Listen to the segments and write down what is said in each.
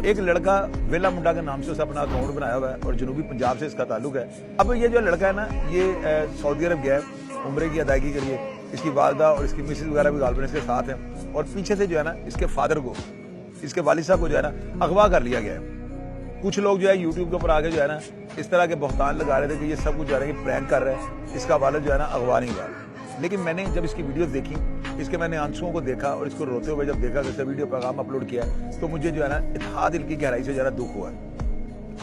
ایک لڑکا ویلا منڈا کے نام سے اس اپنا اکاؤنٹ بنایا ہوا ہے اور جنوبی پنجاب سے اس کا تعلق ہے. اب یہ جو لڑکا ہے نا یہ سعودی عرب گیا ہے عمرے کی ادائیگی کے لیے. اس کی والدہ اور اس کی مسز وغیرہ بھی غالباً اس کے ساتھ ہیں اور پیچھے سے جو ہے نا اس کے فادر کو اس کے والد صاحب کو جو ہے نا اغوا کر لیا گیا ہے. کچھ لوگ جو ہے یوٹیوب کے اوپر آگے جو ہے نا اس طرح کے بہتان لگا رہے تھے کہ یہ سب کچھ جو ہے نا پرینک کر رہے ہیں, اس کا والد جو ہے نا اغوا نہیں ہوا. لیکن میں نے جب اس کی ویڈیوز دیکھی, اس کے میں نے آنسوؤں کو دیکھا اور اس کو روتے ہوئے جب دیکھا کہ اس کا ویڈیو پیغام اپلوڈ کیا تو مجھے جو ہے نا اتحاد دل کی گہرائی سے جو ہے نا دکھ ہوا.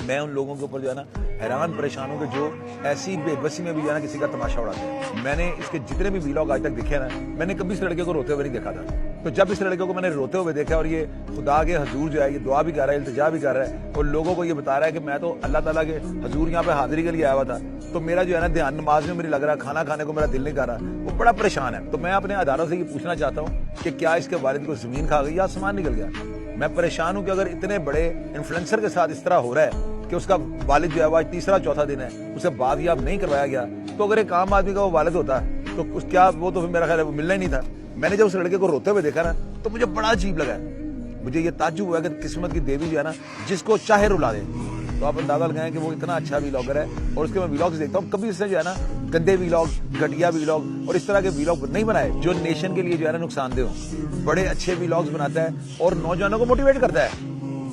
میں ان لوگوں کے اوپر جو ہے نا حیران پریشان ہوں کہ جو ایسی بے بسی میں بھی جو ہے نا کسی کا تماشا اڑاتے ہیں. میں نے اس کے جتنے بھی ویلاگ آج تک دیکھے نا میں نے کبھی اس لڑکے کو روتے ہوئے نہیں دیکھا تھا. تو جب اس لڑکے کو میں نے روتے ہوئے دیکھا اور یہ خدا کے حضور جو ہے یہ دعا بھی کر رہا ہے, التجا بھی کر رہا ہے اور لوگوں کو یہ بتا رہا ہے کہ میں تو اللہ تعالیٰ کے حضور یہاں پہ حاضری کے لیے آیا ہوا تھا, تو میرا جو ہے نا دھیان نماز میں میری لگ رہا ہے, کھانا کھانے کو میرا دل نہیں کر رہا, وہ بڑا پریشان ہے. تو میں اپنے اداروں سے یہ پوچھنا چاہتا ہوں کہ کیا اس کے والد کو زمین کھا گئی یا آسمان نکل گیا. میں پریشان ہوں کہ اگر اتنے بڑے انفلوئنسر کے ساتھ اس طرح ہو رہا ہے کہ اس کا والد جو ہے وہ آج تیسرا چوتھا دن ہے اسے بات یاب نہیں کروایا گیا, تو اگر ایک عام آدمی کا وہ والد ہوتا تو کیا وہ تو میرا خیال ہے وہ ملنا ہی نہیں تھا. میں نے جب اس لڑکے کو روتے ہوئے دیکھا نا تو مجھے بڑا عجیب لگا. مجھے یہ تعجب ہوا کہ قسمت کی دیوی جو ہے نا جس کو چاہے رلا دے. تو آپ اندازہ لگائیں کہ وہ اتنا اچھا ویلاگر ہے اور اس کے میں ویلاگز دیکھتا ہوں, کبھی اس نے جو ہے نا گندے ویلاگ, گھٹیا ویلاگ اور اس طرح کے ویلاگ نہیں بنائے جو نیشن کے لیے جو ہے نا نقصان دہ ہوں. بڑے اچھے ویلاگز بناتا ہے اور نوجوانوں کو موٹیویٹ کرتا ہے.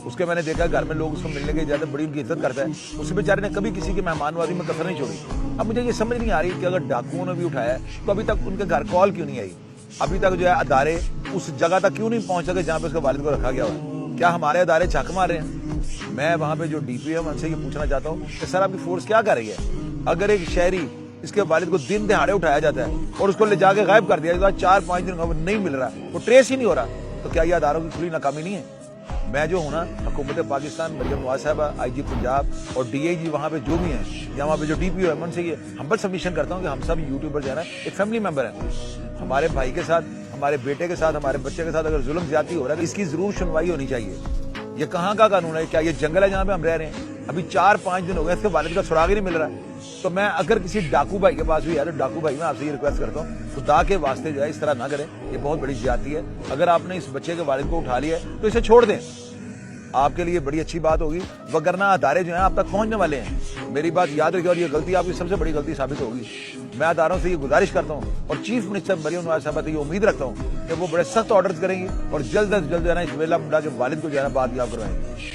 اس کے میں نے دیکھا گھر میں لوگ اس کو ملنے کے اجازت بڑی ان کی عزت کرتا ہے. اس بیچارے نے کبھی کسی کی مہمان نوازی میں کسر نہیں چھوڑی. اب مجھے یہ سمجھ نہیں آ رہی کہ اگر ڈاکوؤں نے بھی اٹھایا ہے تو ابھی تک ان کے گھر کال کیوں نہیں آئی, ابھی تک جو ہے ادارے اس جگہ تک کیوں نہیں پہنچ سکے جہاں پہ اس کے والد کو رکھا گیا ہوا ہے. کیا ہمارے ادارے چھک مار رہے ہیں؟ میں وہاں پہ جو ڈی پی ہے ان سے یہ پوچھنا چاہتا ہوں کہ سر آپ کی فورس کیا کر رہی ہے؟ اگر ایک شہری اس کے والد کو دن دہاڑے اٹھایا جاتا ہے اور اس کو لے جا کے غائب کر دیا جاتا ہے, 4-5 دن وہ نہیں مل رہا, وہ ٹریس ہی نہیں ہو رہا, تو کیا یہ اداروں کی کھلی ناکامی نہیں ہے؟ میں جو ہوں نا حکومت پاکستان, مریم نواز صاحبہ, آئی جی پنجاب اور ڈی آئی جی وہاں پہ جو بھی ہیں یا وہاں پہ جو ڈی پی او ہے, ان سے یہ ہمبل سبمیشن کرتا ہوں کہ ہم سب یوٹیوبر جو ہے نا ایک فیملی ممبر ہیں. ہمارے بھائی کے ساتھ, ہمارے بیٹے کے ساتھ, ہمارے بچے کے ساتھ اگر ظلم زیادتی ہو رہا ہے تو اس کی ضرور سنوائی ہونی چاہیے. یہ کہاں کا قانون ہے؟ کیا یہ جنگل ہے جہاں پہ ہم رہ رہے ہیں؟ ابھی 4-5 دن ہو گئے اس کے والد کا سراغ ہی نہیں مل رہا ہے. تو میں اگر کسی ڈاکو بھائی کے پاس بھی ہے تو ڈاکو بھائی میں آپ سے یہ ریکویسٹ کرتا ہوں خدا کے واسطے جو ہے اس طرح نہ کریں, یہ بہت بڑی زیادتی ہے. اگر آپ نے اس بچے کے والد کو اٹھا لیا ہے تو اسے چھوڑ دیں, آپ کے لیے بڑی اچھی بات ہوگی, وگرنہ ادارے جو ہیں آپ تک پہنچنے والے ہیں. میری بات یاد رکھیے اور یہ غلطی آپ کی سب سے بڑی غلطی ثابت ہوگی. میں اداروں سے یہ گزارش کرتا ہوں اور چیف منسٹر مریم نواز صاحبہ سے یہ امید رکھتا ہوں کہ وہ بڑے سخت آرڈرز کریں گی اور جلد از جلد جو ہے نا اس ویلا منڈا کے والد کو جو ہے نا بات یاب کروائیں گے.